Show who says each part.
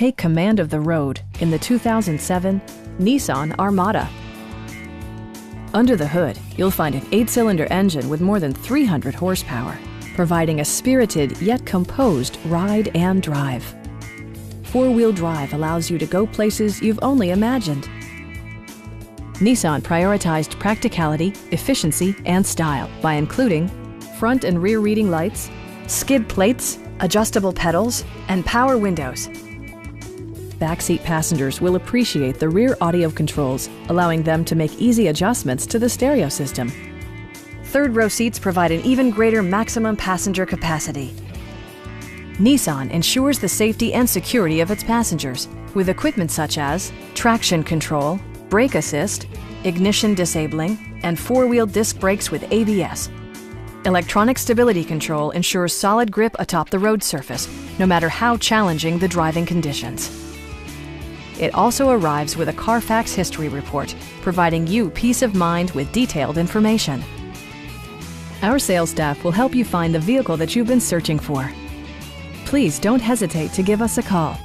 Speaker 1: Take command of the road in the 2007 Nissan Armada. Under the hood, you'll find an 8-cylinder engine with more than 300 horsepower, providing a spirited yet composed ride and drive. 4-wheel drive allows you to go places you've only imagined. Nissan prioritized practicality, efficiency, and style by including front and rear reading lights, skid plates, adjustable pedals, and power windows. Backseat passengers will appreciate the rear audio controls, allowing them to make easy adjustments to the stereo system. Third-row seats provide an even greater maximum passenger capacity. Nissan ensures the safety and security of its passengers with equipment such as traction control, brake assist, ignition disabling, and 4-wheel disc brakes with ABS. Electronic stability control ensures solid grip atop the road surface, no matter how challenging the driving conditions. It also arrives with a Carfax history report, providing you peace of mind with detailed information. Our sales staff will help you find the vehicle that you've been searching for. Please don't hesitate to give us a call.